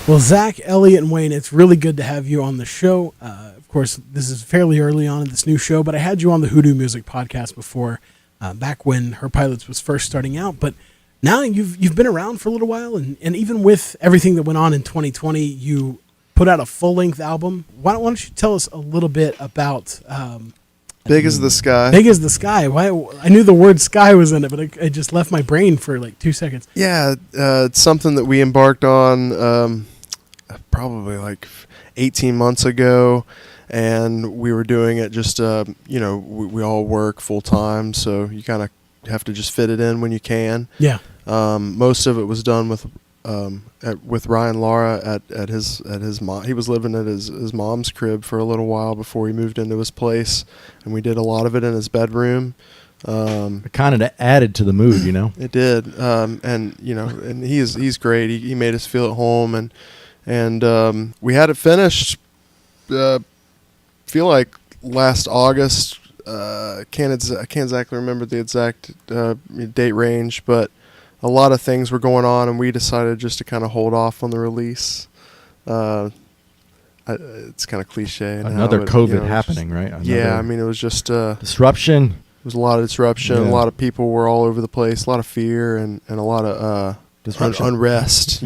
Well, Zach, Elliot, and Wayne, it's really good to have you on the show. Of course, this is fairly early on in this new show, but I had you on the Hoodoo Music podcast before, back when Her Pilots was first starting out. But now you've been around for a little while, and even with everything that went on in 2020, you put out a full-length album. Why don't you tell us a little bit about Big as the Sky? Big as the Sky. Why? I knew the word sky was in it, but it just left my brain for like 2 seconds. Yeah, it's something that we embarked on probably like 18 months ago, and we were doing it just, we all work full-time, so you kind of have to just fit it in when you can. Yeah. Most of it was done with Ryan Lara at his mom. He was living at his mom's crib for a little while before he moved into his place, and we did a lot of it in his bedroom. It kind of added to the mood, you know. It did, and he's great. He made us feel at home, and we had it finished. Feel like last August. I can't exactly remember the exact date range, but a lot of things were going on, and we decided just to kind of hold off on the release. It's kind of cliche. Another COVID happening, right? I mean, it was just disruption. It was a lot of disruption. Yeah. A lot of people were all over the place. A lot of fear and a lot of unrest.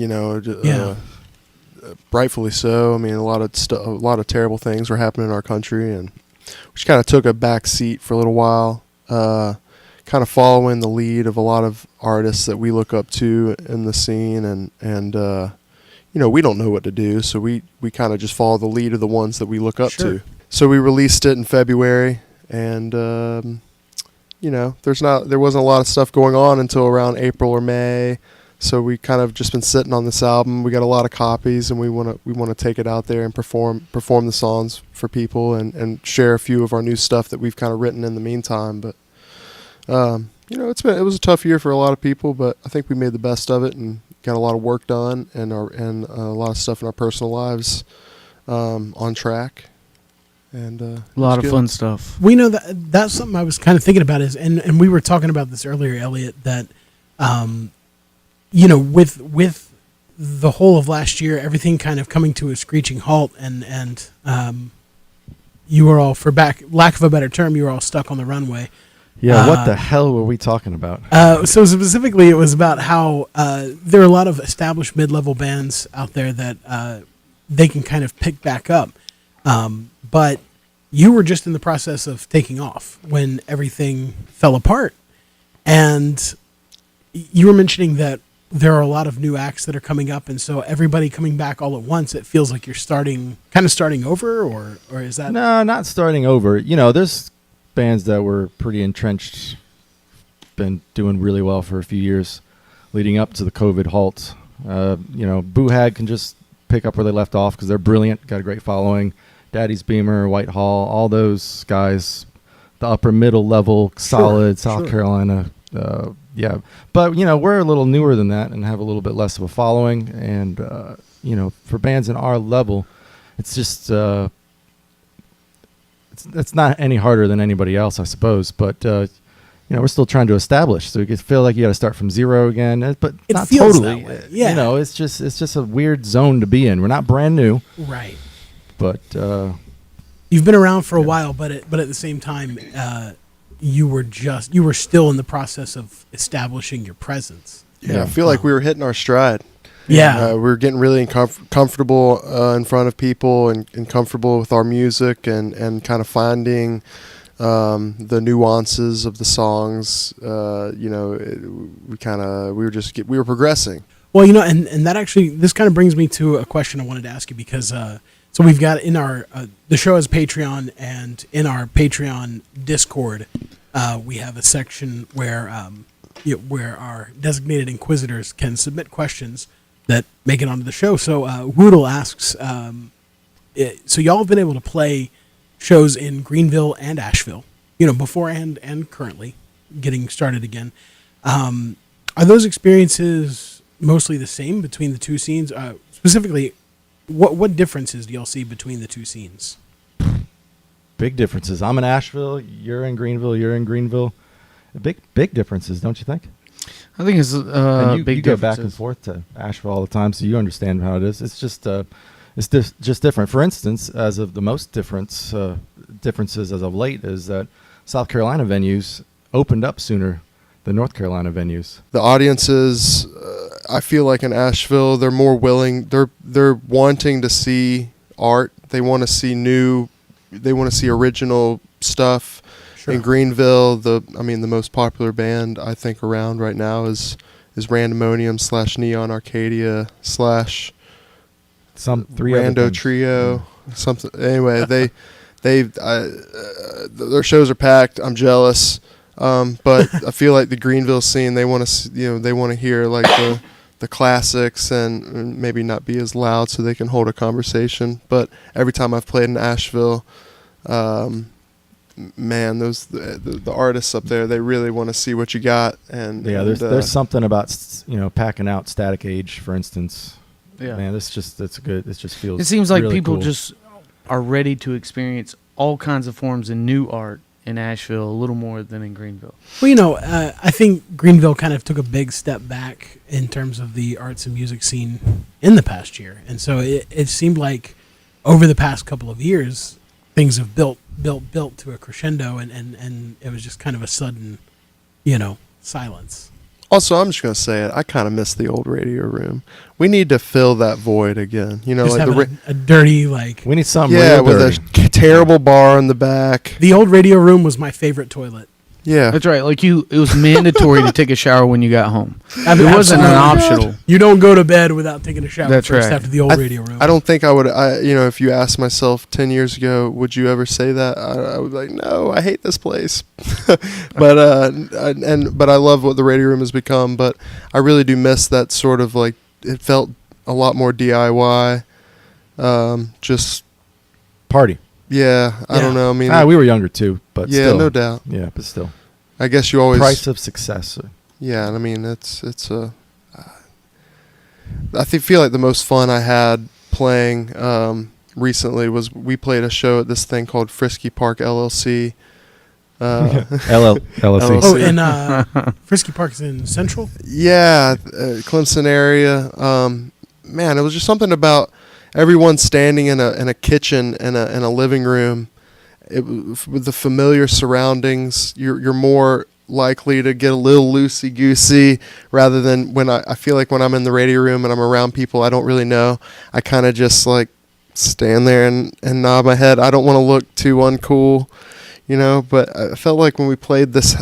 Rightfully so. I mean, a lot of terrible things were happening in our country, and we just kind of took a back seat for a little while. Kind of following the lead of a lot of artists that we look up to in the scene, and we don't know what to do, so we kind of just follow the lead of the ones that we look up to. So we released it in February, and there wasn't a lot of stuff going on until around April or May. So we kind of just been sitting on this album. We got a lot of copies, and we want to take it out there and perform the songs for people, and share a few of our new stuff that we've kind of written in the meantime. But it was a tough year for a lot of people, but I think we made the best of it and got a lot of work done, and a lot of stuff in our personal lives on track. And a lot of fun stuff. We know that's something I was kind of thinking about and we were talking about this earlier, Elliot, that with the whole of last year, everything kind of coming to a screeching halt, and you were all, for lack of a better term, you were all stuck on the runway. Yeah, what the hell were we talking about? So specifically, it was about how there are a lot of established mid-level bands out there that they can kind of pick back up. But you were just in the process of taking off when everything fell apart. And you were mentioning that there are a lot of new acts that are coming up, and so everybody coming back all at once, it feels like you're starting over, or is that... No, not starting over. There's bands that were pretty entrenched, been doing really well for a few years leading up to the COVID halt. Boo Hag can just pick up where they left off because they're brilliant, got a great following. Daddy's Beamer, Whitehall, all those guys, the upper middle level, solid, South Carolina. Yeah, but we're a little newer than that and have a little bit less of a following, and for bands in our level, it's just it's not any harder than anybody else, I suppose, but we're still trying to establish, so you feel like you got to start from zero again, but it not feels totally. That way. Yeah. It's just a weird zone to be in. We're not brand new, right? But you've been around for a while, but at the same time, you were still in the process of establishing your presence. Yeah, I feel like we were hitting our stride. Yeah. We were getting really comfortable in front of people, and comfortable with our music, and kind of finding the nuances of the songs. We were progressing. Well, and that actually, this kind of brings me to a question I wanted to ask you, because so we've got in our the show has Patreon, and in our Patreon Discord, we have a section where our designated inquisitors can submit questions that make it onto the show. So Woodle asks, so y'all have been able to play shows in Greenville and Asheville, beforehand and currently getting started again. Are those experiences mostly the same between the two scenes? Specifically, what differences do y'all see between the two scenes? Big differences. I'm in Asheville. You're in Greenville. Big differences, don't you think? I think it's And you big go back and differences. forth to Asheville all the time, so you understand how it is. It's just just different. For instance, as of the most differences as of late is that South Carolina venues opened up sooner than North Carolina venues. The audiences, I feel like in Asheville, they're more willing. They're wanting to see art. They want to see new. They want to see original stuff. Sure. In Greenville, the most popular band I think around right now is Randomonium / Neon Arcadia / Some three other Rando things. Trio, something. Anyway, their shows are packed. I'm jealous, but I feel like the Greenville scene, they want to, they want to hear like the classics and maybe not be as loud so they can hold a conversation. But every time I've played in Asheville, man, the artists up there, they really want to see what you got. And Yeah, there's something about packing out Static Age, for instance. Yeah. Man, that's good. It just feels. It seems like really people cool. just are ready to experience all kinds of forms of new art in Asheville a little more than in Greenville. Well, I think Greenville kind of took a big step back in terms of the arts and music scene in the past year. And so it seemed like over the past couple of years, things have built to a crescendo, and it was just kind of a sudden, silence. Also, I'm just gonna say it. I kind of miss the old radio room. We need to fill that void again. Just like having a dirty, like... We need something yeah, real with dirty. a terrible bar in the back. The old radio room was my favorite toilet. Yeah, That's right. Like it was mandatory to take a shower when you got home. I mean, It wasn't an absolutely. optional. You don't go to bed without taking a shower That's first right. after the old radio room. I don't think I would. If you asked myself 10 years ago, would you ever say that? I would be like, no, I hate this place. but I love what the radio room has become. But I really do miss that sort of like, it felt a lot more DIY. Just Party. yeah, I don't know. I mean, We were younger too, but yeah, still. no doubt. Yeah, but still. I guess you always Price of success. Yeah, and I mean it's a. I feel like the most fun I had playing recently was we played a show at this thing called Frisky Park LLC. LLC. Oh, and Frisky Park is in Central? Yeah, Clemson area. Man, it was just something about everyone standing in a kitchen in a living room. With the familiar surroundings, you're more likely to get a little loosey goosey rather than when I feel like when I'm in the radio room and I'm around people I don't really know. I kind of just like stand there and nod my head. I don't want to look too uncool, But I felt like when we played this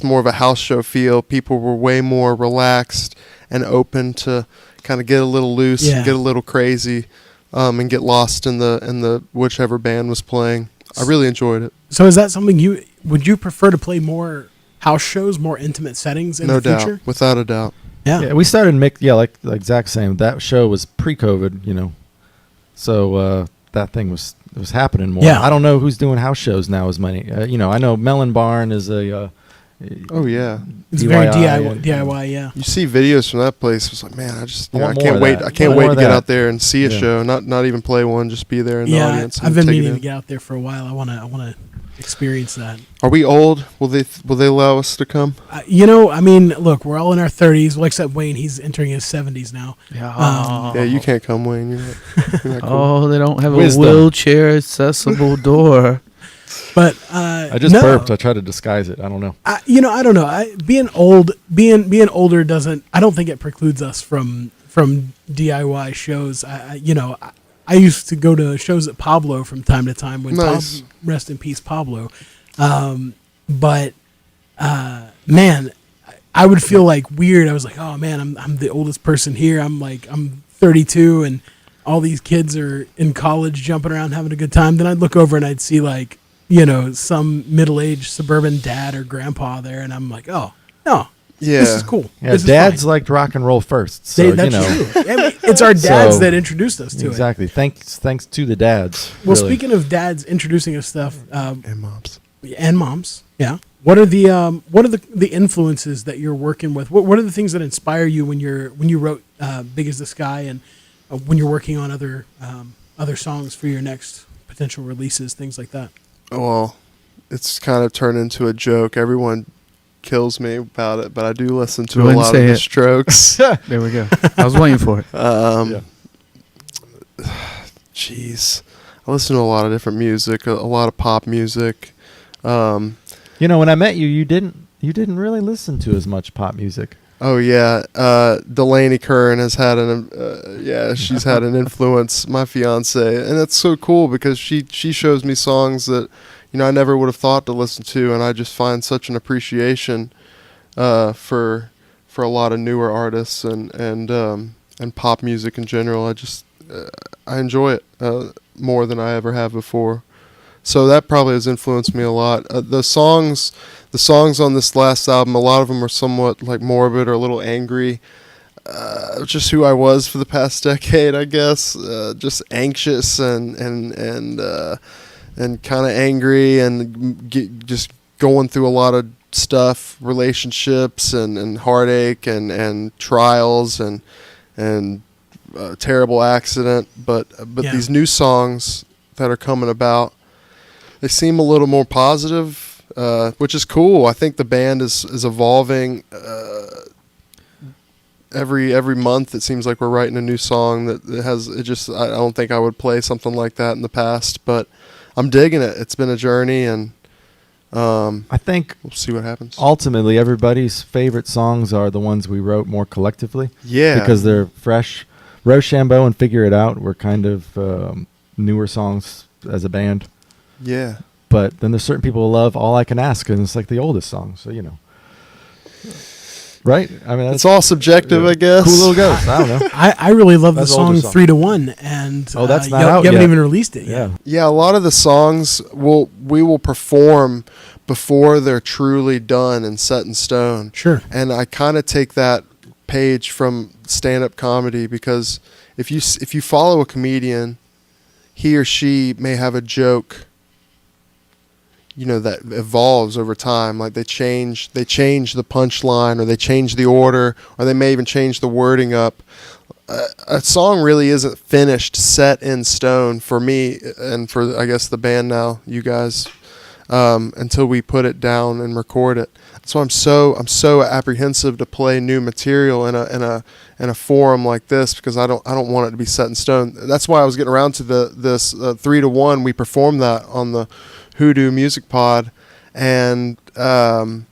more of a house show feel, people were way more relaxed and open to kind of get a little loose and get a little crazy, and get lost in the whichever band was playing. I really enjoyed it. So is that something would you prefer to play more house shows, more intimate settings in No the doubt, future? without a doubt. Yeah. We started like Zach's saying, that show was pre-COVID, so that thing was happening more. Yeah. I don't know who's doing house shows now as many. I know Melon Barn is a. Oh yeah, It's very DIY and- DIY, yeah. you see videos from that place. It's like, man, I want more can't of wait. that. I can't Want wait more to of get that. out there and see a Yeah. show. Not even play one. Just be there in the Yeah, audience. and I've been take it meaning in. to get out there for a while. I want to experience that. Are we old? Will they allow us to come? Look, we're all in our 30s. Well, except Wayne, he's entering his 70s now. Yeah. Yeah, you can't come, Wayne. You're not cool. Oh, they don't have Wisdom. a wheelchair accessible door. But I just burped. I tried to disguise it. I don't know. I don't know. Being older doesn't. I don't think it precludes us from DIY shows. I used to go to shows at Pablo from time to time. Nice. Rest in peace, Pablo. But man, I would feel like weird. I was like, oh man, I'm the oldest person here. I'm 32, and all these kids are in college, jumping around, having a good time. Then I'd look over and I'd see some middle-aged suburban dad or grandpa there, and I'm like, oh no, Yeah. this is cool. Yeah, This is dads fine. liked rock and roll first. So, That's true. I mean, it's our dads So- that introduced us to it. Exactly. Thanks to the dads. Well, really. speaking of dads introducing us stuff, And moms. and moms, yeah. What are the influences that you're working with? What are the things that inspire you when you wrote "Big as the Sky" and when you're working on other songs for your next potential releases, things like that? Well, it's kind of turned into a joke. Everyone kills me about it, but I do listen to Go a ahead and lot say of the it. Strokes. There we go. I was waiting for it. Jeez, I listen to a lot of different music, a lot of pop music. When I met you, you didn't really listen to as much pop music. Oh yeah, Delaney Kern has had she's had an influence, my fiance, and it's so cool because she shows me songs that I never would have thought to listen to, and I just find such an appreciation for a lot of newer artists and pop music in general. I enjoy it more than I ever have before. So that probably has influenced me a lot. The songs on this last album, a lot of them are somewhat like morbid or a little angry. Just who I was for the past decade, I guess. Just anxious and kind of angry and just going through a lot of stuff, relationships and heartache and trials and terrible accident. But these new songs that are coming about, they seem a little more positive, which is cool. I think the band is evolving. Every month it seems like we're writing a new song that I don't think I would play something like that in the past, but I'm digging it. It's been a journey, and I think we'll see what happens. Ultimately, everybody's favorite songs are the ones we wrote more collectively. Yeah. Because they're fresh. Rochambeau and Figure It Out were kind of newer songs as a band. Yeah. But then there's certain people who love All I Can Ask, and it's like the oldest song, so Right? I mean, it's all subjective, I guess. Cool Little Ghost. I don't know. I really love the That's an older song song. 3 to 1, and That's not you out haven't yet. even released it yet. Yeah. Yeah, a lot of the songs we will perform before they're truly done and set in stone. Sure. And I kind of take that page from stand-up comedy, because if you follow a comedian, he or she may have a joke that evolves over time. Like they change the punchline, or they change the order, or they may even change the wording up. A song really isn't finished, set in stone for me, and for I guess the band now, you guys, until we put it down and record it. So I'm so apprehensive to play new material in a forum like this, because I don't want it to be set in stone. That's why I was getting around to this 3 to 1. We performed that on the Hoodoo Music Pod, and it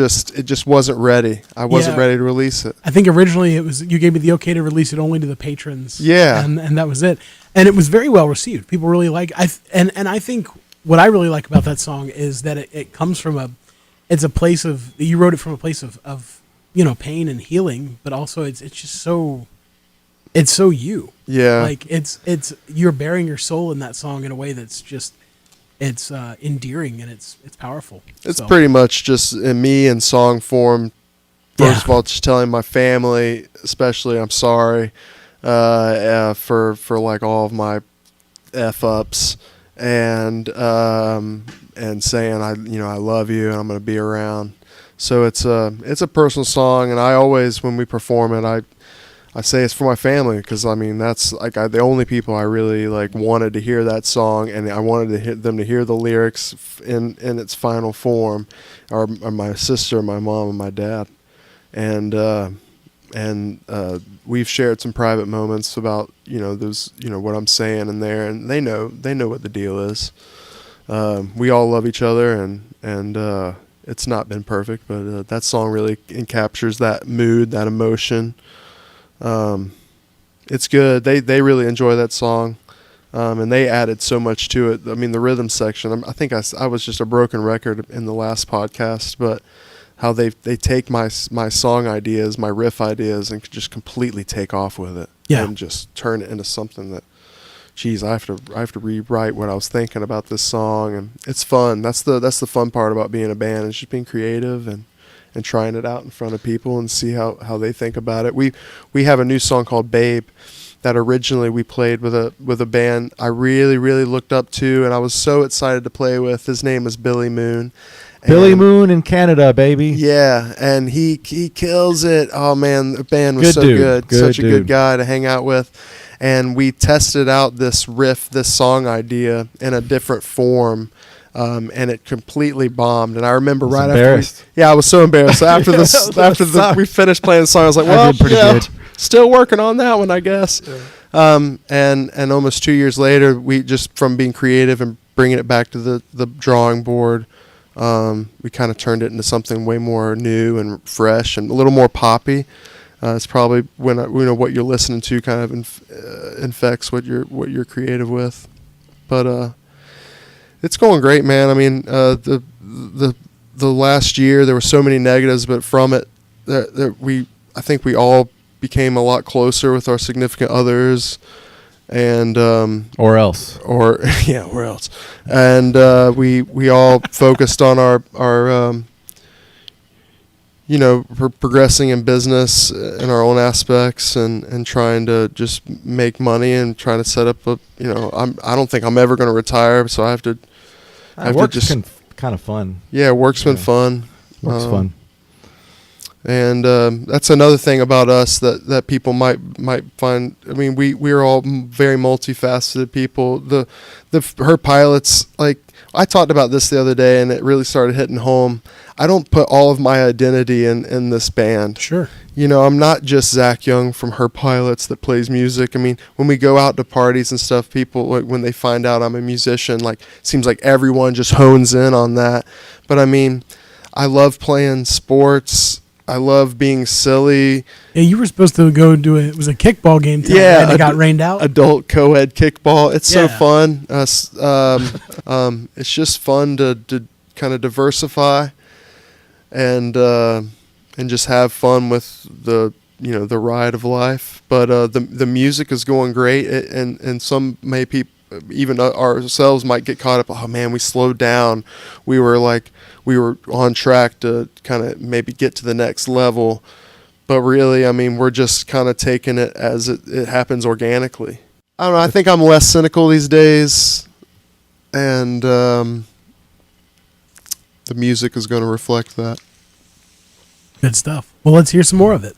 just wasn't ready. I wasn't ready to release it. I think originally you gave me the okay to release it only to the patrons. Yeah. And that was it. And it was very well received. People really like and I think what I really like about that song is that it comes from it's a place of, you wrote it from a place of pain and healing, but also it's just so, it's so you. Yeah. Like it's you're bearing your soul in that song in a way that's just, it's endearing and it's powerful. It's pretty much just in me in song form. First of all, just telling my family, especially, I'm sorry for like all of my F ups, and saying I love you and I'm going to be around. So it's a personal song, and I always, when we perform it, I say it's for my family, because I mean that's like the only people I really like wanted to hear that song, and I wanted them to hear the lyrics in its final form, are my sister, my mom, and my dad, and we've shared some private moments about those what I'm saying in there, and they know what the deal is. We all love each other, and it's not been perfect, but that song really captures that mood, that emotion. It's good. They really enjoy that song, and they added so much to it. I mean, the rhythm section, I think I was just a broken record in the last podcast, but how they take my song ideas, my riff ideas, and just completely take off with it, and just turn it into something that, geez, I have to rewrite what I was thinking about this song, and it's fun. That's the fun part about being a band, is just being creative and trying it out in front of people and see how they think about it. We have a new song called Babe that originally we played with a band I really, really looked up to, and I was so excited to play with. His name is Billy Moon. Billy Moon in Canada, baby. Yeah, and he kills it. Oh man, the band was Good so dude. good. Such a dude. good guy to hang out with. And we tested out this riff, this song idea in a different form, and it completely bombed. And I remember right embarrassed. after, I was so embarrassed. So after we finished playing the song, I was like, I well, did pretty good. still working on that one, I guess. And almost 2 years later, we just from being creative and bringing it back to the drawing board, we kind of turned it into something way more new and fresh and a little more poppy. It's probably when what you're listening to kind of infects what you're creative with, but it's going great, man. I mean, the last year there were so many negatives, but from it, I think we all became a lot closer with our significant others, and Or else. or else, and we all focused on our progressing in business in our own aspects and trying to just make money and trying to set up I don't think I'm ever going to retire, so I have to Work's kind of fun. Yeah, work's been fun. Work's fun. And that's another thing about us that people might find. I mean, we're all very multifaceted people. Her pilots, like I talked about this the other day, and it really started hitting home. I don't put all of my identity in this band. Sure. I'm not just Zach Young from Her Pilots that plays music. I mean, when we go out to parties and stuff, people, like, when they find out I'm a musician, like, seems like everyone just hones in on that. But I mean, I love playing sports. I love being silly. Yeah, you were supposed to go do it was a kickball game tonight, Yeah, and it got rained out. Adult co-ed kickball. It's so Yeah. fun. It's just fun to kind of diversify and just have fun with the ride of life. But the music is going great, and some even ourselves might get caught up. Oh man, we slowed down. We were on track to kind of maybe get to the next level, but really, I mean, we're just kind of taking it as it happens organically. I don't know. I think I'm less cynical these days, and the music is going to reflect that. Good stuff. Well, let's hear some more of it.